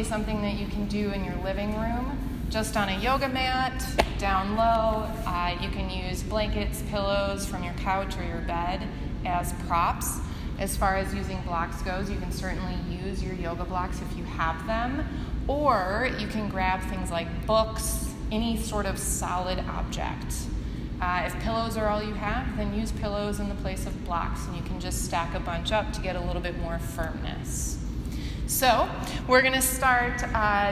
something that you can do in your living room, just on a yoga mat, down low. You can use blankets, pillows from your couch or your bed as props. As far as using blocks goes, you can certainly use your yoga blocks if you have them, or you can grab things like books, any sort of solid object. If pillows are all you have, then use pillows in the place of blocks, and you can just stack a bunch up to get a little bit more firmness. So we're going to start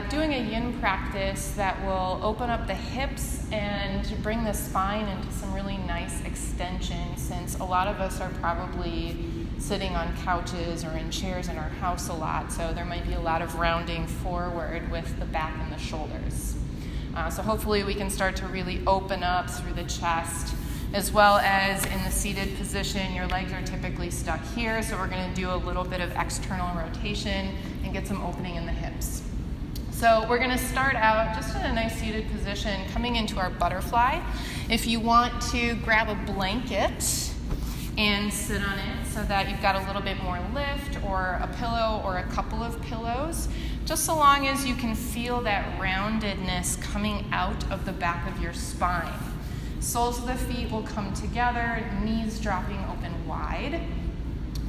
doing a yin practice that will open up the hips and bring the spine into some really nice extension, since a lot of us are probably sitting on couches or in chairs in our house a lot, so there might be a lot of rounding forward with the back and the shoulders. So hopefully we can start to really open up through the chest, as well as in the seated position. Your legs are typically stuck here, so we're going to do a little bit of external rotation and get some opening in the hips. So we're going to start out just in a nice seated position, coming into our butterfly. If you want to grab a blanket and sit on it so that you've got a little bit more lift, or a pillow or a couple of pillows, just so long as you can feel that roundedness coming out of the back of your spine. Soles of the feet will come together, knees dropping open wide.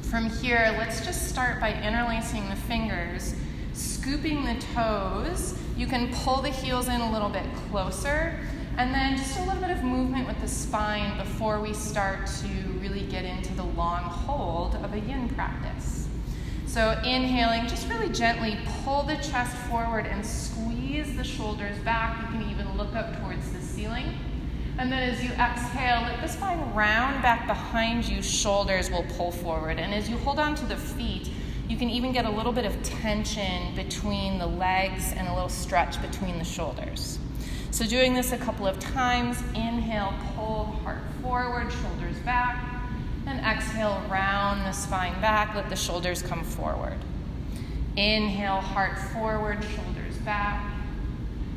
From here, let's just start by interlacing the fingers, scooping the toes. You can pull the heels in a little bit closer, and then just a little bit of movement with the spine before we start to really get into the long hold of a yin practice. So inhaling, just really gently pull the chest forward and squeeze the shoulders back. You can even look up towards the ceiling. And then as you exhale, let the spine round back behind you, shoulders will pull forward. And as you hold on to the feet, you can even get a little bit of tension between the legs and a little stretch between the shoulders. So doing this a couple of times, inhale, pull heart forward, shoulders back. And exhale, round the spine back, let the shoulders come forward. Inhale, heart forward, shoulders back.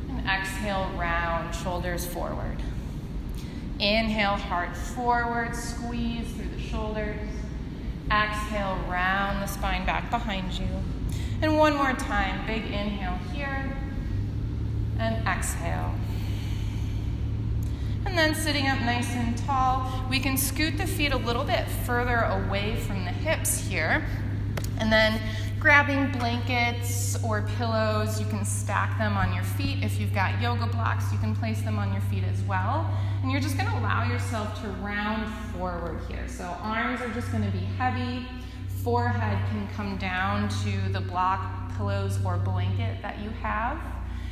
And exhale, round, shoulders forward. Inhale, heart forward, squeeze through the shoulders. Exhale, round the spine back behind you. And one more time, big inhale here. And exhale. And then sitting up nice and tall, we can scoot the feet a little bit further away from the hips here. And then grabbing blankets or pillows, you can stack them on your feet. If you've got yoga blocks, you can place them on your feet as well. And you're just going to allow yourself to round forward here. So arms are just going to be heavy. Forehead can come down to the block, pillows, or blanket that you have.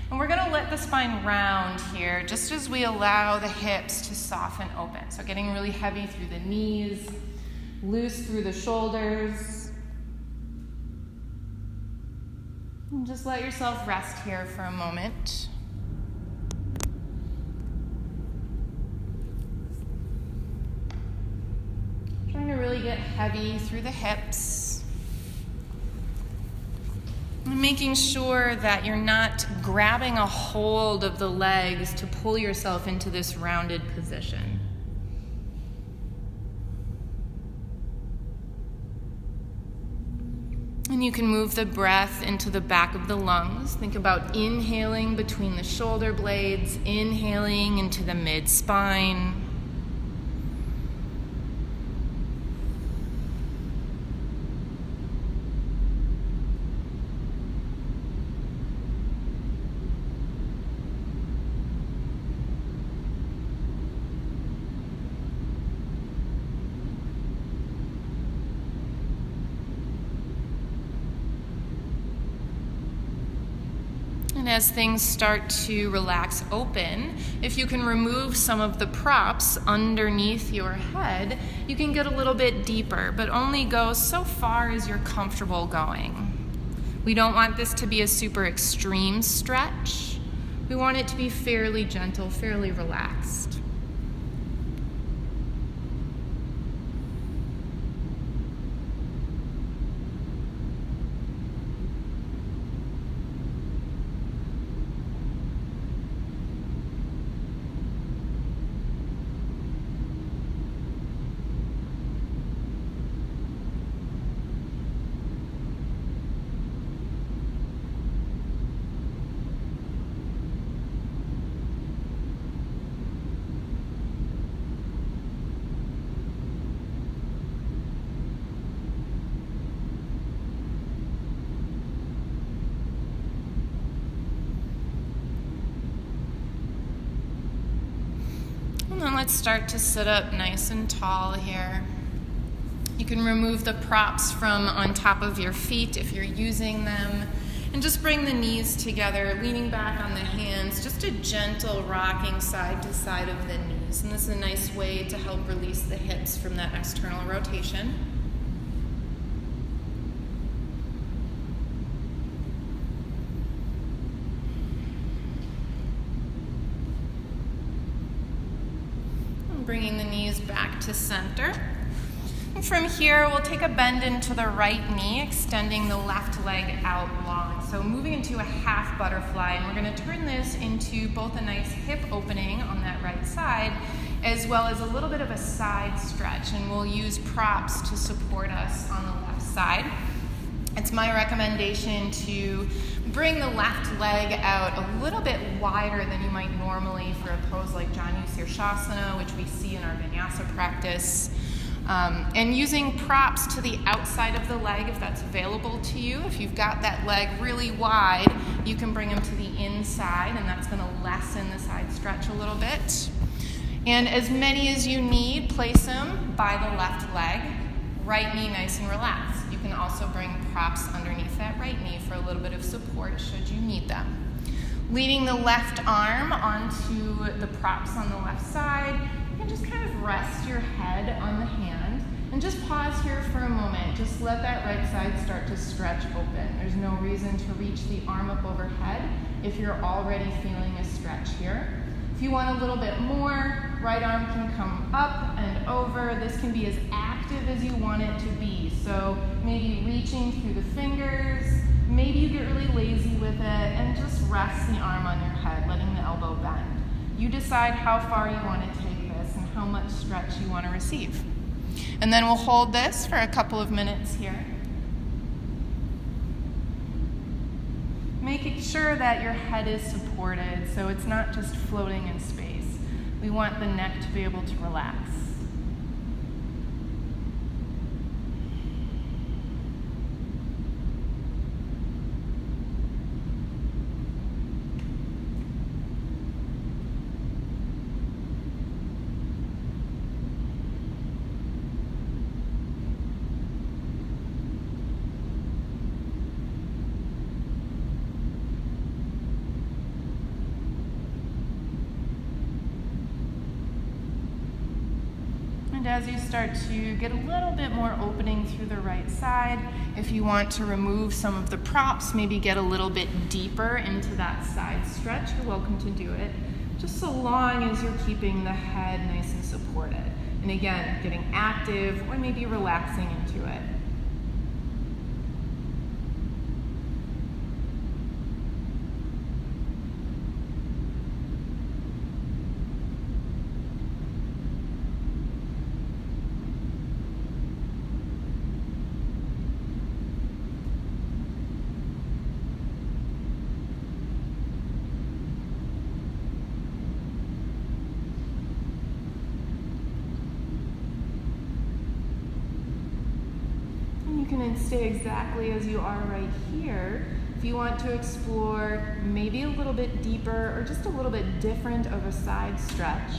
And we're going to let the spine round here, just as we allow the hips to soften open. So getting really heavy through the knees, loose through the shoulders. And just let yourself rest here for a moment. Trying to really get heavy through the hips. Making sure that you're not grabbing a hold of the legs to pull yourself into this rounded position. And you can move the breath into the back of the lungs. Think about inhaling between the shoulder blades, inhaling into the mid-spine. And as things start to relax open, if you can remove some of the props underneath your head, you can get a little bit deeper, but only go so far as you're comfortable going. We don't want this to be a super extreme stretch. We want it to be fairly gentle, fairly relaxed. let's start to sit up nice and tall here. You can remove the props from on top of your feet if you're using them. And just bring the knees together, leaning back on the hands, just a gentle rocking side to side of the knees. And this is a nice way to help release the hips from that external rotation. And bringing the knees back to center. And from here, we'll take a bend into the right knee, extending the left leg out long. So moving into a half butterfly, and we're going to turn this into both a nice hip opening on that right side, as well as a little bit of a side stretch. And we'll use props to support us on the left side. It's my recommendation to bring the left leg out a little bit wider than you might normally for a pose like Janu Sirshasana, which we see in our vinyasa practice. And using props to the outside of the leg if that's available to you. If you've got that leg really wide, you can bring them to the inside, and that's going to lessen the side stretch a little bit. And as many as you need, place them by the left leg, right knee nice and relaxed. You can also bring props underneath that right knee for a little bit of support should you need them. Leaning the left arm onto the props on the left side, and just kind of rest your head on the hand and just pause here for a moment. Just let that right side start to stretch open. There's no reason to reach the arm up overhead if you're already feeling a stretch here. If you want a little bit more, right arm can come up and over. This can be as active as you want it to be. So maybe reaching through the fingers, maybe you get really lazy with it and just rest the arm on your head, letting the elbow bend. You decide how far you want to take this and how much stretch you want to receive. And then we'll hold this for a couple of minutes here. Making sure that your head is supported so it's not just floating in space. We want the neck to be able to relax. As you start to get a little bit more opening through the right side, if you want to remove some of the props, maybe get a little bit deeper into that side stretch, you're welcome to do it, just so long as you're keeping the head nice and supported. And again, getting active or maybe relaxing into it. You can stay exactly as you are right here. If you want to explore maybe a little bit deeper or just a little bit different of a side stretch,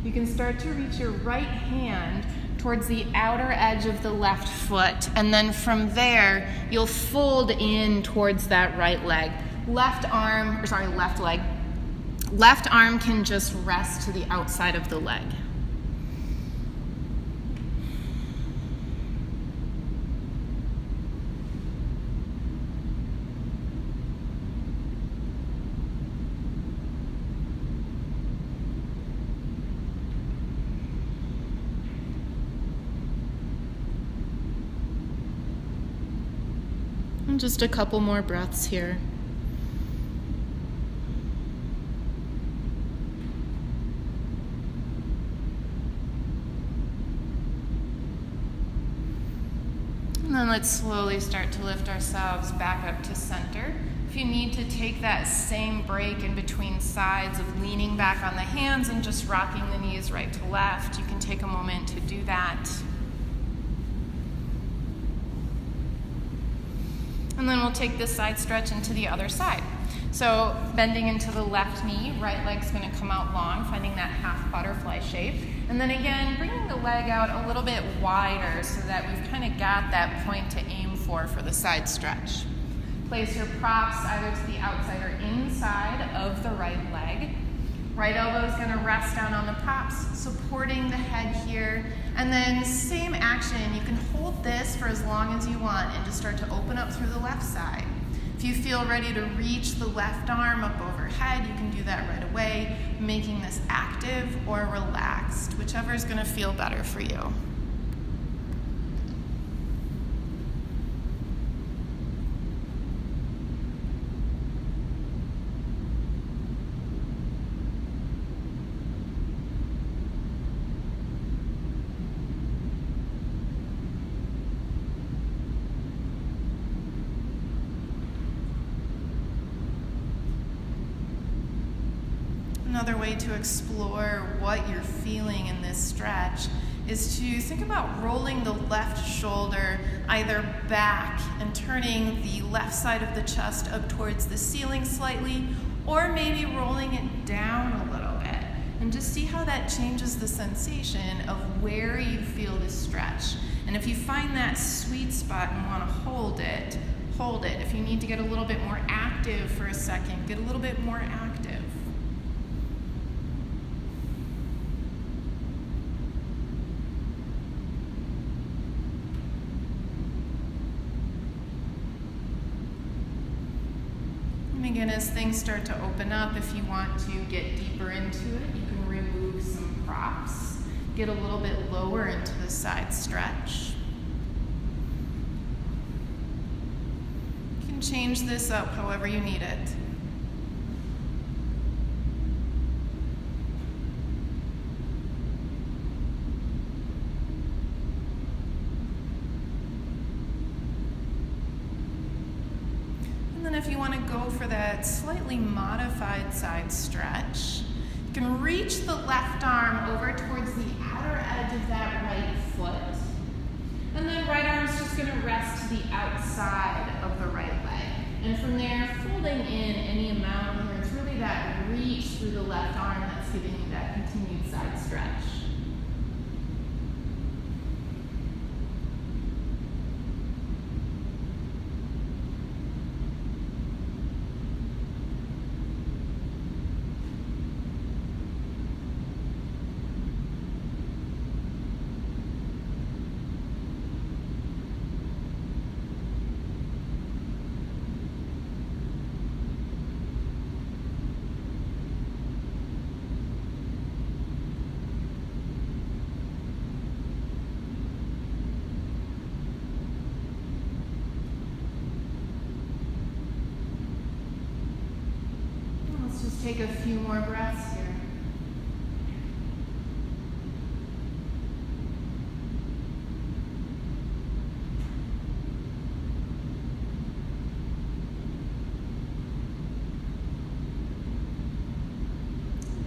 you can start to reach your right hand towards the outer edge of the left foot, and then from there, you'll fold in towards that right leg. Left leg. Left arm can just rest to the outside of the leg. And just a couple more breaths here. And then let's slowly start to lift ourselves back up to center. If you need to take that same break in between sides of leaning back on the hands and just rocking the knees right to left, you can take a moment to do that. And then we'll take this side stretch into the other side. So bending into the left knee, right leg's going to come out long, finding that half butterfly shape. And then again, bringing the leg out a little bit wider so that we've kind of got that point to aim for the side stretch. Place your props either to the outside or inside of the right leg. Right elbow is going to rest down on the props, supporting the head here. And then same action, you can hold this for as long as you want and just start to open up through the left side. If you feel ready to reach the left arm up overhead, you can do that right away, making this active or relaxed, whichever is going to feel better for you. Another way to explore what you're feeling in this stretch is to think about rolling the left shoulder either back and turning the left side of the chest up towards the ceiling slightly, or maybe rolling it down a little bit. And just see how that changes the sensation of where you feel this stretch. And if you find that sweet spot and want to hold it, hold it. If you need to get a little bit more active for a second, get a little bit more active. And again, as things start to open up, if you want to get deeper into it, you can remove some props, get a little bit lower into the side stretch. You can change this up however you need it. And then if you want to go for that slightly modified side stretch, you can reach the left arm over towards the outer edge of that right foot. And then right arm's just going to rest to the outside of the right leg. And from there, folding in any amount where it's really that reach through the left arm that's giving you that continued side stretch. Just take a few more breaths here.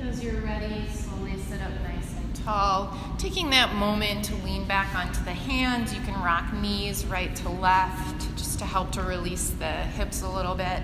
As you're ready, slowly sit up nice and tall. Taking that moment to lean back onto the hands. You can rock knees right to left just to help to release the hips a little bit.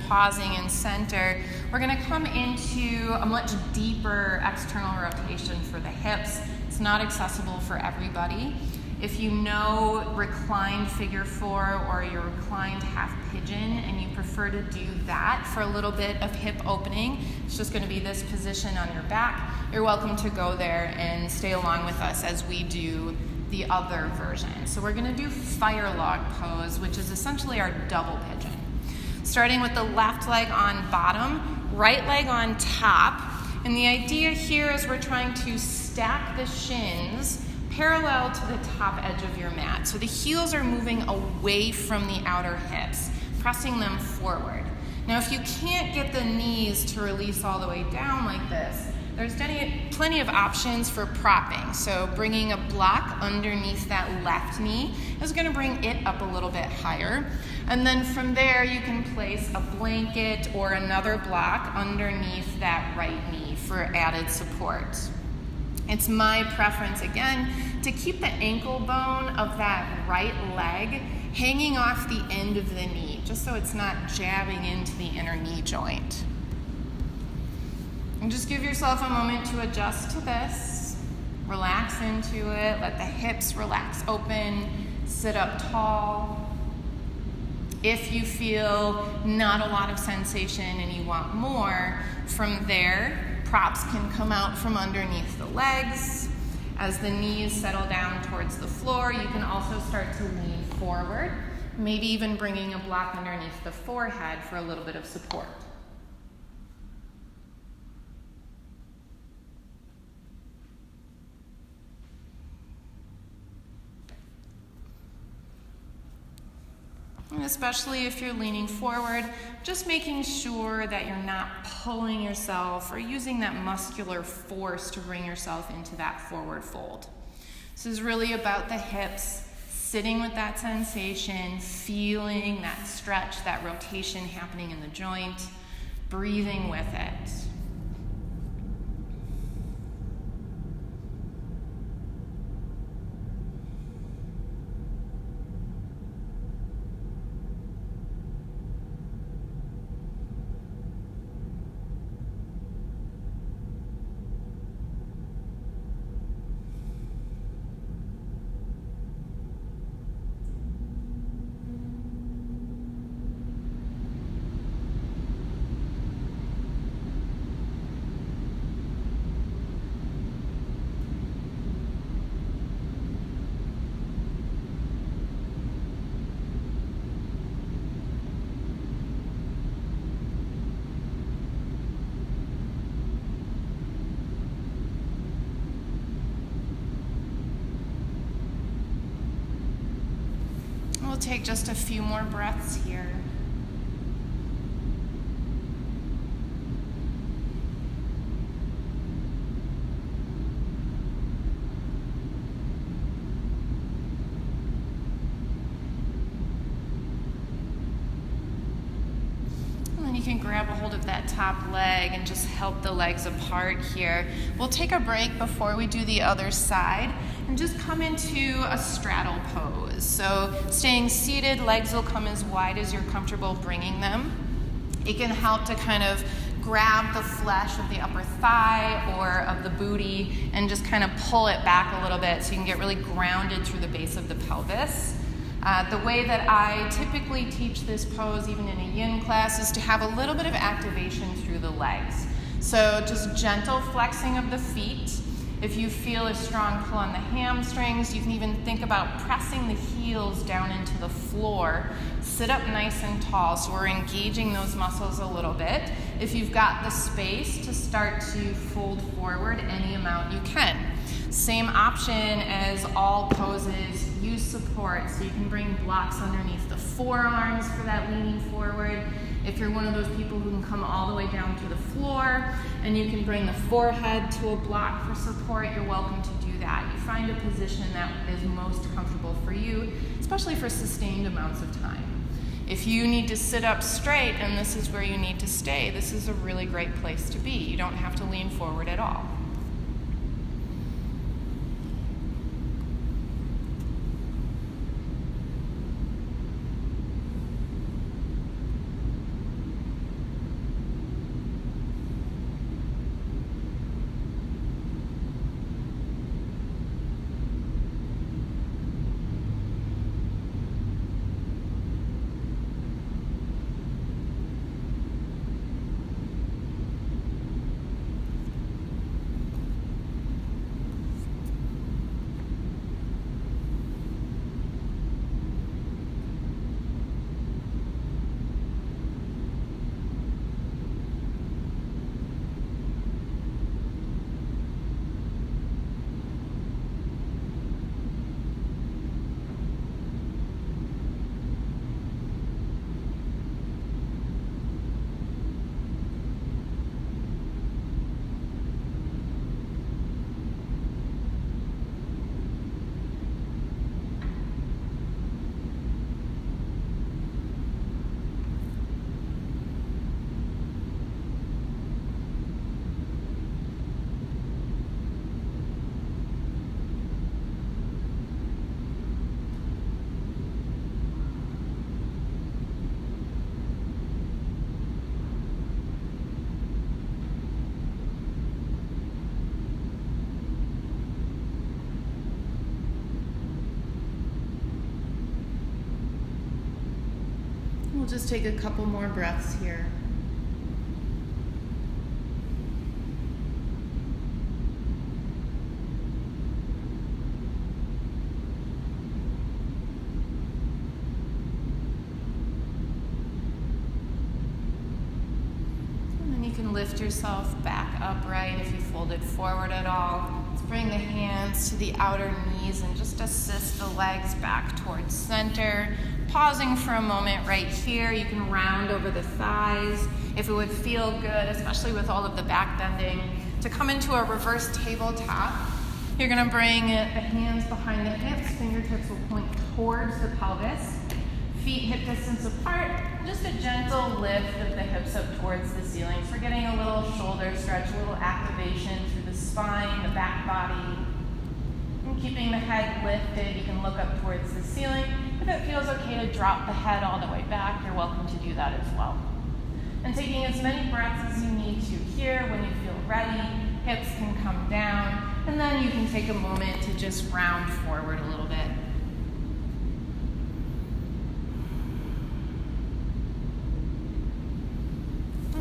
Pausing in center, we're going to come into a much deeper external rotation for the hips. It's not accessible for everybody. If you know reclined figure four or your reclined half pigeon and you prefer to do that for a little bit of hip opening, it's just going to be this position on your back. You're welcome to go there and stay along with us as we do the other version. So we're going to do fire log pose, which is essentially our double pigeon. Starting with the left leg on bottom, right leg on top. And the idea here is we're trying to stack the shins parallel to the top edge of your mat. So the heels are moving away from the outer hips, pressing them forward. Now, if you can't get the knees to release all the way down like this, there's plenty of options for propping. So bringing a block underneath that left knee is going to bring it up a little bit higher. And then from there, you can place a blanket or another block underneath that right knee for added support. It's my preference, again, to keep the ankle bone of that right leg hanging off the end of the knee, just so it's not jabbing into the inner knee joint. And just give yourself a moment to adjust to this. Relax into it. Let the hips relax open. Sit up tall. If you feel not a lot of sensation and you want more, from there, props can come out from underneath the legs. As the knees settle down towards the floor, you can also start to lean forward, maybe even bringing a block underneath the forehead for a little bit of support. And especially if you're leaning forward, just making sure that you're not pulling yourself or using that muscular force to bring yourself into that forward fold. This is really about the hips, sitting with that sensation, feeling that stretch, that rotation happening in the joint, breathing with it. We'll take just a few more breaths here. And then you can grab a hold of that top leg and just help the legs apart here. We'll take a break before we do the other side and just come into a straddle pose. So staying seated, legs will come as wide as you're comfortable bringing them. It can help to kind of grab the flesh of the upper thigh or of the booty and just kind of pull it back a little bit so you can get really grounded through the base of the pelvis. The way that I typically teach this pose, even in a yin class, is to have a little bit of activation through the legs. So just gentle flexing of the feet. If you feel a strong pull on the hamstrings, you can even think about pressing the heels down into the floor. Sit up nice and tall, so we're engaging those muscles a little bit. If you've got the space to start to fold forward any amount you can. Same option as all poses, use support. So you can bring blocks underneath the forearms for that leaning forward. If you're one of those people who can come all the way down to the floor and you can bring the forehead to a block for support, you're welcome to do that. You find a position that is most comfortable for you, especially for sustained amounts of time. If you need to sit up straight and this is where you need to stay, this is a really great place to be. You don't have to lean forward at all. just take a couple more breaths here. You can lift yourself back upright if you folded forward at all. Let's bring the hands to the outer knees and just assist the legs back towards center. Pausing for a moment right here. You can round over the thighs if it would feel good, especially with all of the back bending, to come into a reverse tabletop. You're going to bring the hands behind the hips. Fingertips will point towards the pelvis. Feet hip distance apart, just a gentle lift of the hips up towards the ceiling. So we're getting a little shoulder stretch, a little activation through the spine, the back body. And keeping the head lifted, you can look up towards the ceiling. If it feels okay to drop the head all the way back, you're welcome to do that as well. And taking as many breaths as you need to here. When you feel ready, hips can come down, and then you can take a moment to just round forward a little bit.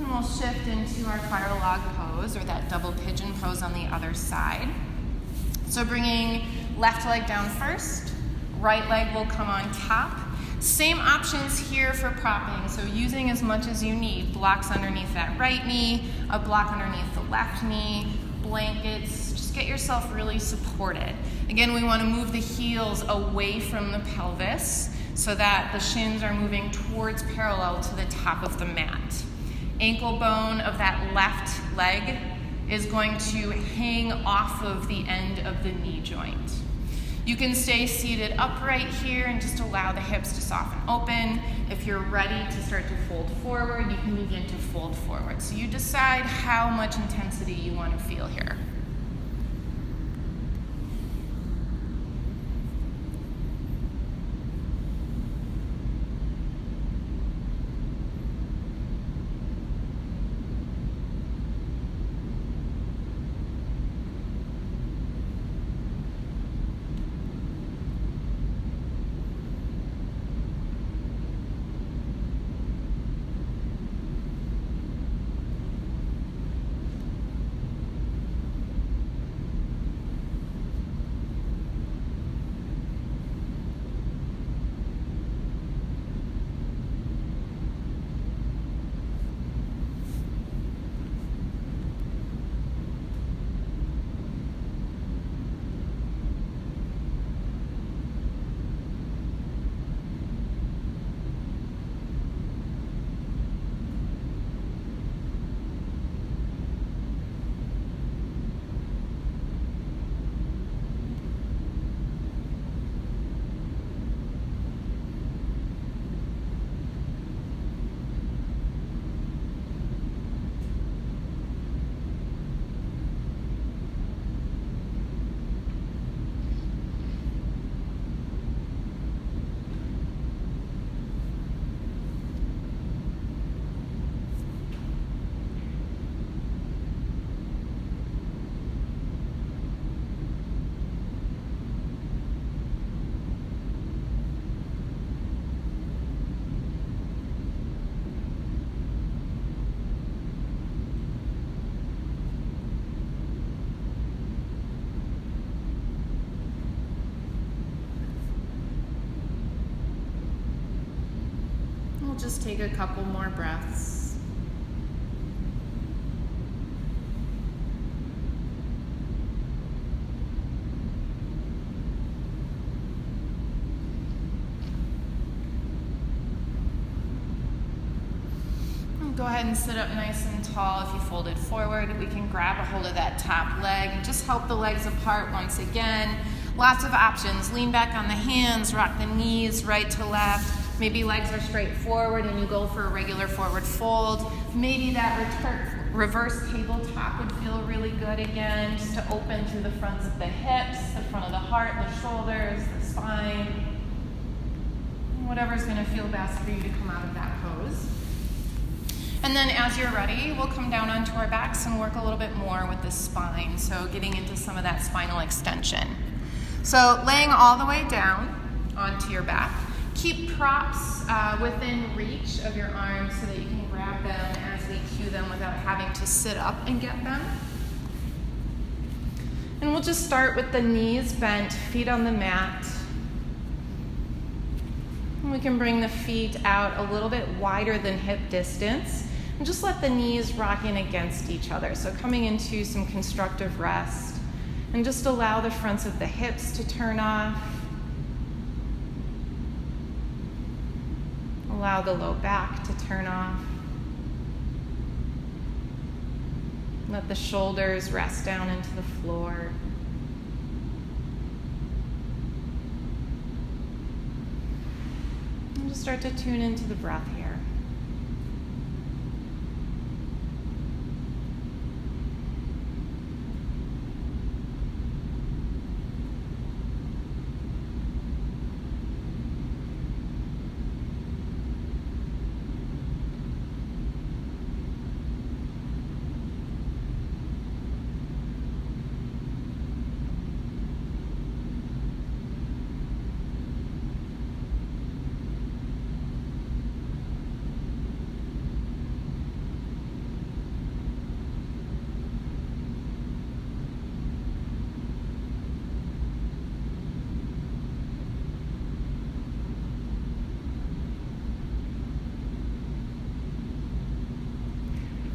We'll shift into our fire log pose, or that double pigeon pose on the other side. So bringing left leg down first, right leg will come on top. Same options here for propping, so using as much as you need. Blocks underneath that right knee, a block underneath the left knee, blankets. Just get yourself really supported. Again, we want to move the heels away from the pelvis so that the shins are moving towards parallel to the top of the mat. Ankle bone of that left leg is going to hang off of the end of the knee joint. You can stay seated upright here and just allow the hips to soften open. If you're ready to start to fold forward, you can begin to fold forward. So you decide how much intensity you want to feel here. Just take a couple more breaths. And go ahead and sit up nice and tall. If you folded forward, we can grab a hold of that top leg and just help the legs apart once again. Lots of options. Lean back on the hands, rock the knees right to left. Maybe legs are straight forward and you go for a regular forward fold. Maybe that reverse tabletop would feel really good again, just to open through the fronts of the hips, the front of the heart, the shoulders, the spine. Whatever's going to feel best for you to come out of that pose. And then as you're ready, we'll come down onto our backs and work a little bit more with the spine. So getting into some of that spinal extension. So laying all the way down onto your back. Keep props within reach of your arms so that you can grab them as we cue them without having to sit up and get them. And we'll just start with the knees bent, feet on the mat. And we can bring the feet out a little bit wider than hip distance. And just let the knees rock in against each other. So coming into some constructive rest. And just allow the fronts of the hips to turn off. Allow the low back to turn off. Let the shoulders rest down into the floor. And just start to tune into the breath here.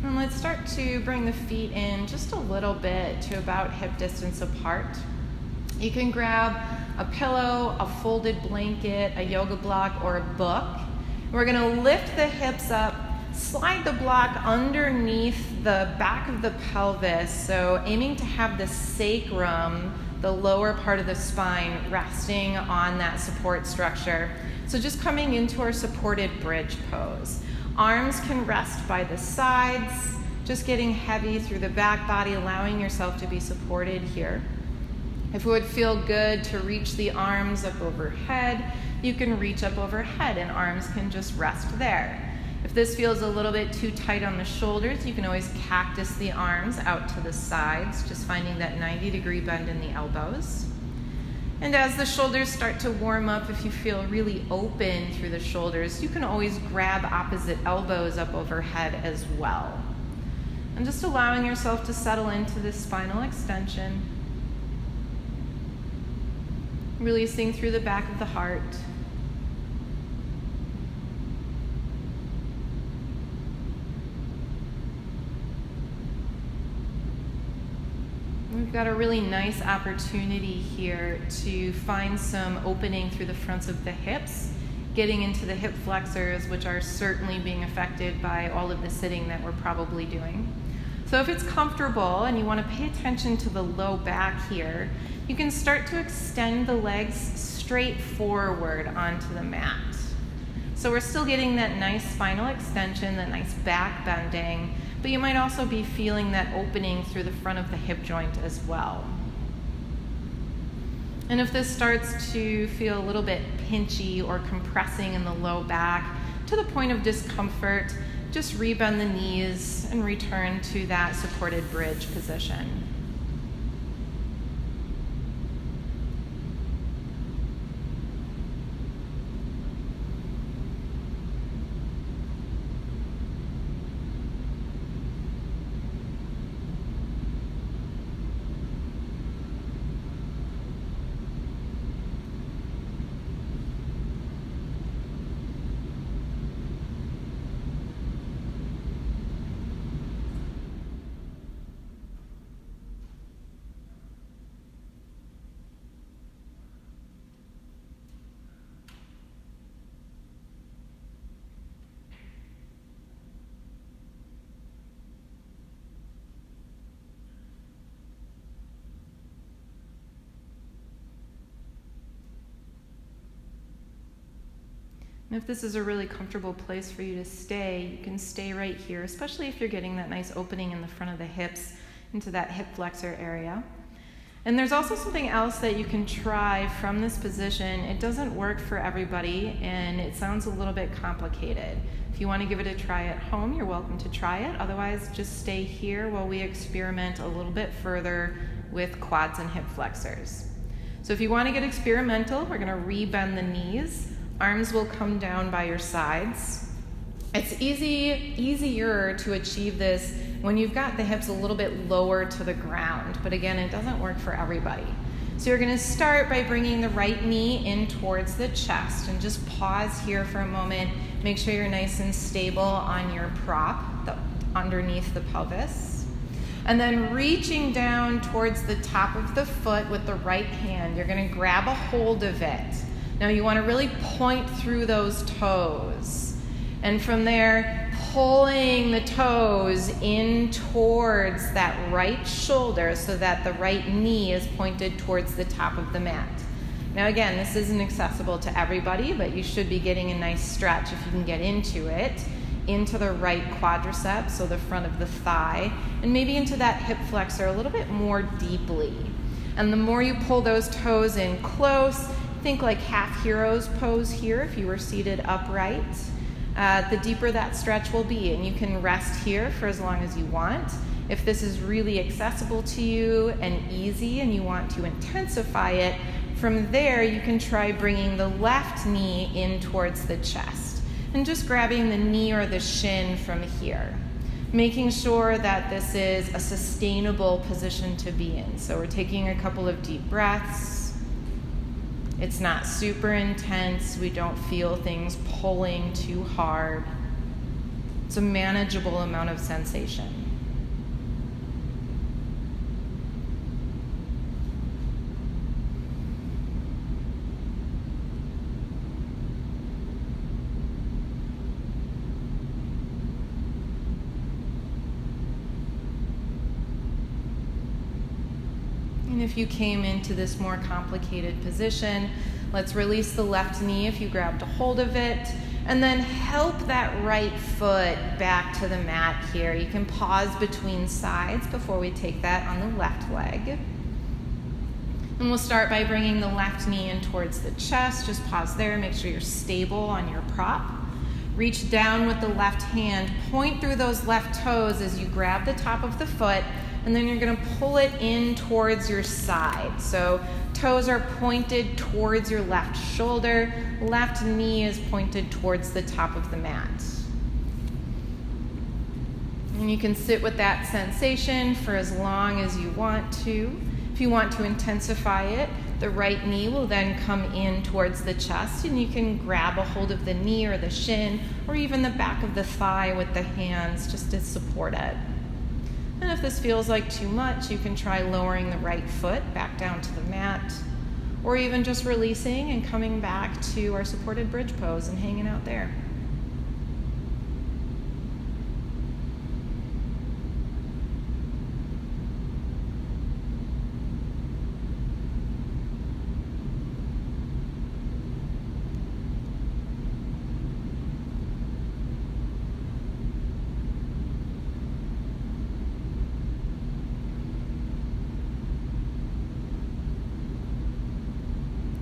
And let's start to bring the feet in just a little bit to about hip distance apart. You can grab a pillow, a folded blanket, a yoga block, or a book. We're going to lift the hips up, slide the block underneath the back of the pelvis, so aiming to have the sacrum, the lower part of the spine, resting on that support structure. So just coming into our supported bridge pose. Arms can rest by the sides, just getting heavy through the back body, allowing yourself to be supported here. If it would feel good to reach the arms up overhead, you can reach up overhead and arms can just rest there. If this feels a little bit too tight on the shoulders, you can always cactus the arms out to the sides, just finding that 90-degree bend in the elbows. And as the shoulders start to warm up, if you feel really open through the shoulders, you can always grab opposite elbows up overhead as well. And just allowing yourself to settle into this spinal extension. Releasing through the back of the heart. We've got a really nice opportunity here to find some opening through the fronts of the hips, getting into the hip flexors, which are certainly being affected by all of the sitting that we're probably doing. So if it's comfortable and you want to pay attention to the low back here, you can start to extend the legs straight forward onto the mat. So we're still getting that nice spinal extension, that nice back bending, but you might also be feeling that opening through the front of the hip joint as well. And if this starts to feel a little bit pinchy or compressing in the low back to the point of discomfort, just rebend the knees and return to that supported bridge position. And if this is a really comfortable place for you to stay, you can stay right here, especially if you're getting that nice opening in the front of the hips into that hip flexor area. And there's also something else that you can try from this position. It doesn't work for everybody, and it sounds a little bit complicated. If you want to give it a try at home, you're welcome to try it. Otherwise, just stay here while we experiment a little bit further with quads and hip flexors. So if you want to get experimental, we're going to rebend the knees. Arms will come down by your sides. It's easier to achieve this when you've got the hips a little bit lower to the ground, but again, it doesn't work for everybody. So you're going to start by bringing the right knee in towards the chest, and just pause here for a moment. Make sure you're nice and stable on your prop underneath the pelvis. And then reaching down towards the top of the foot with the right hand, you're going to grab a hold of it. Now you want to really point through those toes. And from there, pulling the toes in towards that right shoulder so that the right knee is pointed towards the top of the mat. Now again, this isn't accessible to everybody, but you should be getting a nice stretch if you can get into it, into the right quadricep, so the front of the thigh, and maybe into that hip flexor a little bit more deeply. And the more you pull those toes in close, think like half hero's pose here if you were seated upright. The deeper that stretch will be, and you can rest here for as long as you want. If this is really accessible to you and easy and you want to intensify it, from there you can try bringing the left knee in towards the chest and just grabbing the knee or the shin from here, making sure that this is a sustainable position to be in. So we're taking a couple of deep breaths. It's not super intense. We don't feel things pulling too hard. It's a manageable amount of sensation. And if you came into this more complicated position, let's release the left knee if you grabbed a hold of it, and then help that right foot back to the mat here. You can pause between sides before we take that on the left leg. And we'll start by bringing the left knee in towards the chest. Just pause there, make sure you're stable on your prop. Reach down with the left hand, point through those left toes as you grab the top of the foot, and then you're going to pull it in towards your side. So toes are pointed towards your left shoulder, left knee is pointed towards the top of the mat. And you can sit with that sensation for as long as you want to. If you want to intensify it, the right knee will then come in towards the chest, and you can grab a hold of the knee or the shin or even the back of the thigh with the hands just to support it. And if this feels like too much, you can try lowering the right foot back down to the mat, or even just releasing and coming back to our supported bridge pose and hanging out there.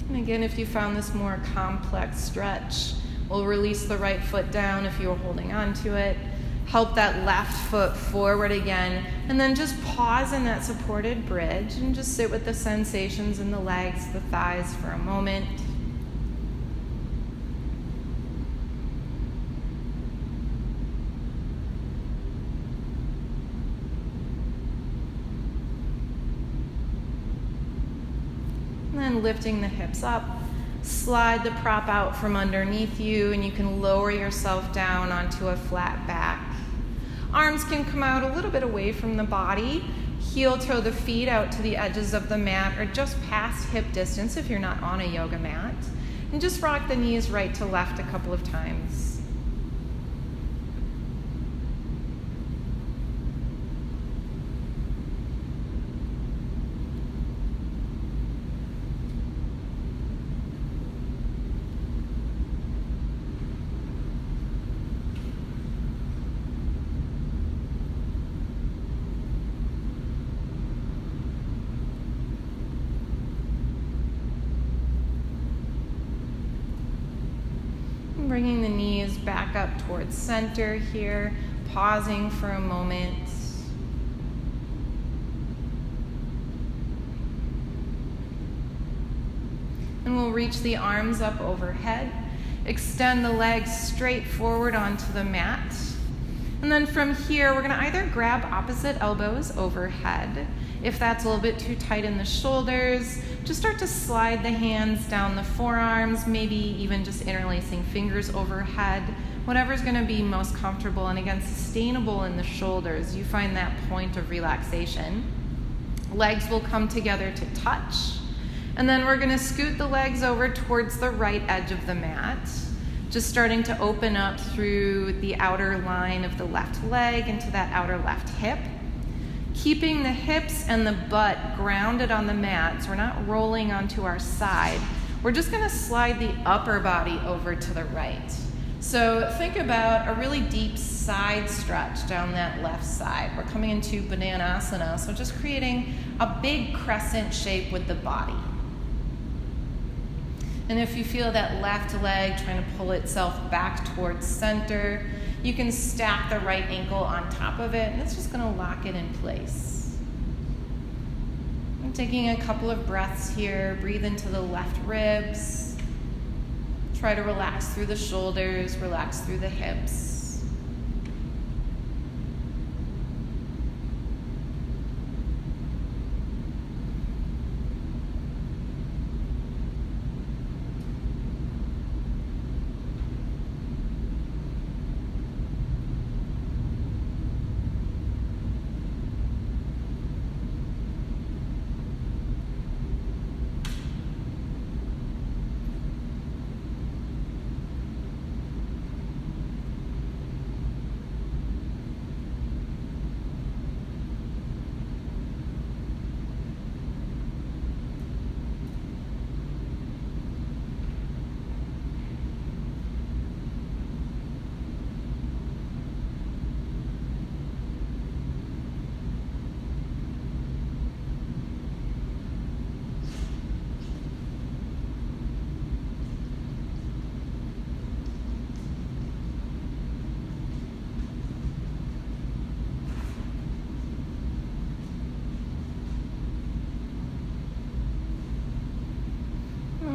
And again, if you found this more complex stretch, we'll release the right foot down if you were holding on to it. Help that left foot forward again, and then just pause in that supported bridge and just sit with the sensations in the legs, the thighs for a moment. And then lifting the hips up, slide the prop out from underneath you, and you can lower yourself down onto a flat back. Arms can come out a little bit away from the body. Heel toe the feet out to the edges of the mat or just past hip distance if you're not on a yoga mat. And just rock the knees right to left a couple of times. Bringing the knees back up towards center here, pausing for a moment. And we'll reach the arms up overhead. Extend the legs straight forward onto the mat. And then from here, we're going to either grab opposite elbows overhead. If that's a little bit too tight in the shoulders, just start to slide the hands down the forearms, maybe even just interlacing fingers overhead, whatever's going to be most comfortable and again, sustainable in the shoulders. You find that point of relaxation. Legs will come together to touch. And then we're going to scoot the legs over towards the right edge of the mat. Just starting to open up through the outer line of the left leg into that outer left hip. Keeping the hips and the butt grounded on the mat, so we're not rolling onto our side. We're just going to slide the upper body over to the right. So think about a really deep side stretch down that left side. We're coming into Bananasana, so just creating a big crescent shape with the body. And if you feel that left leg trying to pull itself back towards center, you can stack the right ankle on top of it, and it's just going to lock it in place. I'm taking a couple of breaths here. Breathe into the left ribs. Try to relax through the shoulders, relax through the hips.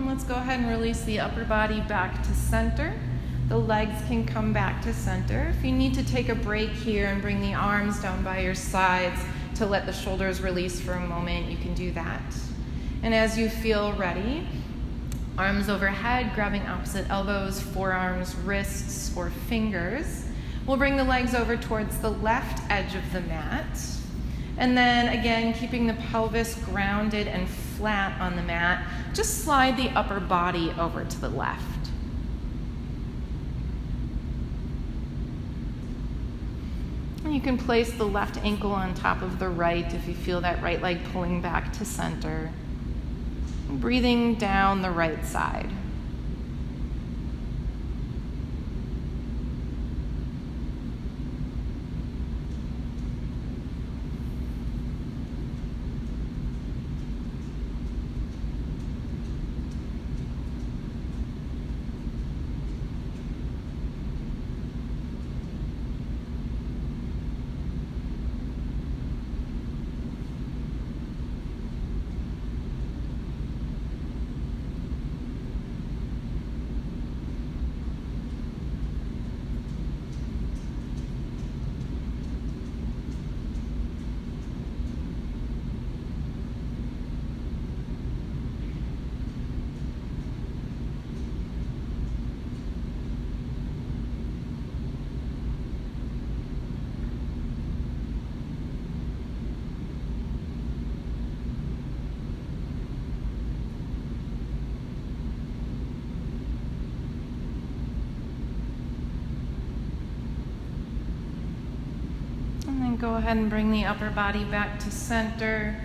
Let's go ahead and release the upper body back to center. The legs can come back to center. If you need to take a break here and bring the arms down by your sides to let the shoulders release for a moment, you can do that. And as you feel ready, arms overhead, grabbing opposite elbows, forearms, wrists, or fingers. We'll bring the legs over towards the left edge of the mat. And then again, keeping the pelvis grounded and flat on the mat, just slide the upper body over to the left. And you can place the left ankle on top of the right if you feel that right leg pulling back to center. Breathing down the right side. Go ahead and bring the upper body back to center.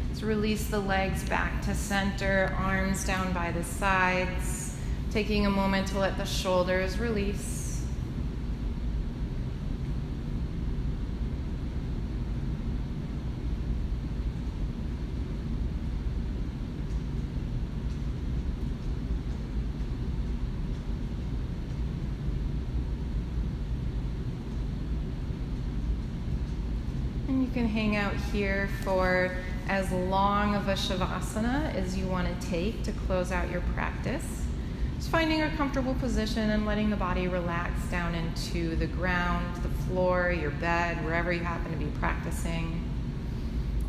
Let's release the legs back to center, arms down by the sides. Taking a moment to let the shoulders release. You can hang out here for as long of a shavasana as you want to take to close out your practice. So Just finding a comfortable position and letting the body relax down into the ground, the floor, your bed, wherever you happen to be practicing.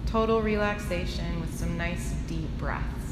Total relaxation with some nice deep breaths.